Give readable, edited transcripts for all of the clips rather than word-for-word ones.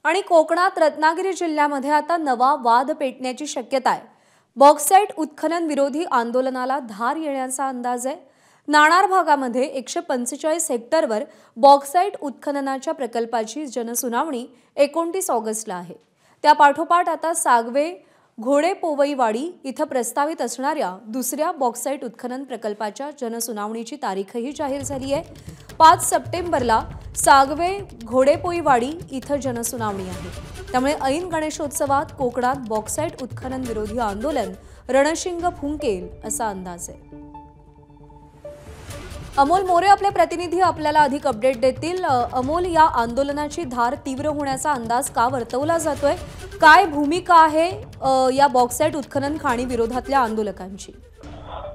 आणि कोकणात रत्नागिरी जिल्ह्यामध्ये आता नवा वाद पेटण्याची शक्यता आहे। बॉक्साइट उत्खनन विरोधी आंदोलनाला धार येण्याचा अंदाज आहे। नाणार भागामध्ये 145 हेक्टरवर बॉक्साइट उत्खननाच्या प्रकल्पाची जनसुनावणी 29 ऑगस्टला आहे। त्या पाठोपाठ आता सागवे घोडेपोवईवाडी इथं प्रस्तावित असणाऱ्या दुसऱ्या बॉक्साइट उत्खनन प्रकल्पाच्या जनसुनावणीची तारीखही जाहीर झाली आहे। 5 सप्टेंबरला सागवे घोडेपोईवाडी इथं जनसुनावणी आहे। त्यामुळे ऐन गणेशोत्सवात कोकणात बॉक्साइट उत्खनन विरोधी आंदोलन रणशिंग फुंकेल असा अंदाज आहे। अमोल मोरे आपले प्रतिनिधी आपल्याला अधिक अपडेट देतील। अमोल, या आंदोलनाची धार तीव्र होण्याचा अंदाज का वर्तवला जातोय? काय भूमिका आहे या बॉक्साइट उत्खनन खाणी विरोधातल्या आंदोलकांची?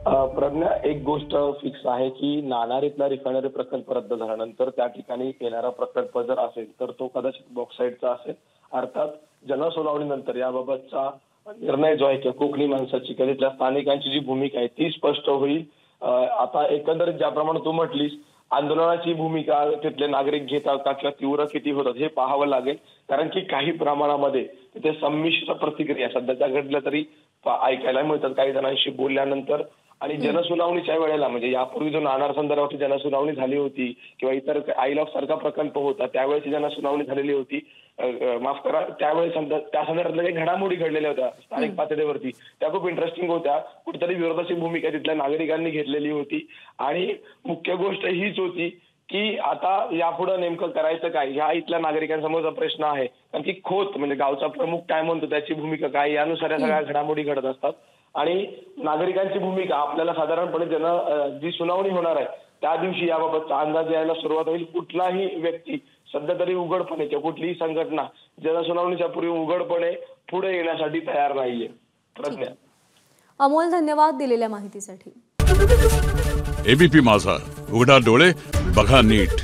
प्रज्ञा, एक गोष्ट फिक्स आहे की नाणार इथला रिफायनरी प्रकल्प रद्द झाल्यानंतर त्या ठिकाणी येणारा प्रकल्प जर असेल तर तो कदाचित बॉक्साइटचा असेल। अर्थात जनसुनावणीनंतर याबाबतचा निर्णय जो आहे की कोकणी माणसाची किंवा तिथल्या स्थानिकांची जी भूमिका आहे ती स्पष्ट होईल। आता एकंदरीत ज्याप्रमाणे तू म्हटलीस, आंदोलनाची भूमिका तिथले नागरिक घेतात का किंवा तीव्र किती होतात हे पाहावं लागेल, कारण की काही प्रमाणामध्ये तिथे संमिश्र प्रतिक्रिया सध्याच्या घडल्या तरी ऐकायला मिळतात काही जणांशी बोलल्यानंतर। आणि जनसुनावणीच्या वेळेला म्हणजे यापूर्वी जो नाणार संदर्भात जनसुनावणी झाली होती किंवा इतर आयलॉग सारखा प्रकल्प होता त्यावेळेची जनसुनावणी झालेली होती, माफ करा, त्यावेळेस त्या संदर्भातल्या काही घडामोडी घडलेल्या होत्या स्थानिक पातळीवरती, त्या खूप इंटरेस्टिंग होत्या। कुठेतरी विरोधाची भूमिका तिथल्या नागरिकांनी घेतलेली होती आणि मुख्य गोष्ट हीच होती की आता यापुढे नेमकं करायचं काय, ह्या इथल्या नागरिकांसमोरचा प्रश्न आहे। कारण की खोत म्हणजे गावचा प्रमुख काय म्हणतो त्याची भूमिका काय यानुसार या सगळ्या घडामोडी घडत असतात। आणि नागरिकांची भूमिका आपल्याला साधारणपणे जी सुनावणी होणार आहे त्या दिवशी याबाबतचा अंदाज यायला सुरुवात होईल। कुठलाही व्यक्ती सध्या तरी उघडपणे किंवा कुठलीही संघटना जनसुनावणीच्या पूर्वी उघडपणे पुढे येण्यासाठी तयार नाहीये। प्रज्ञा, अमोल, धन्यवाद दिलेल्या माहितीसाठी। एबीपी माझा, उघडा डोळे बघा नीट।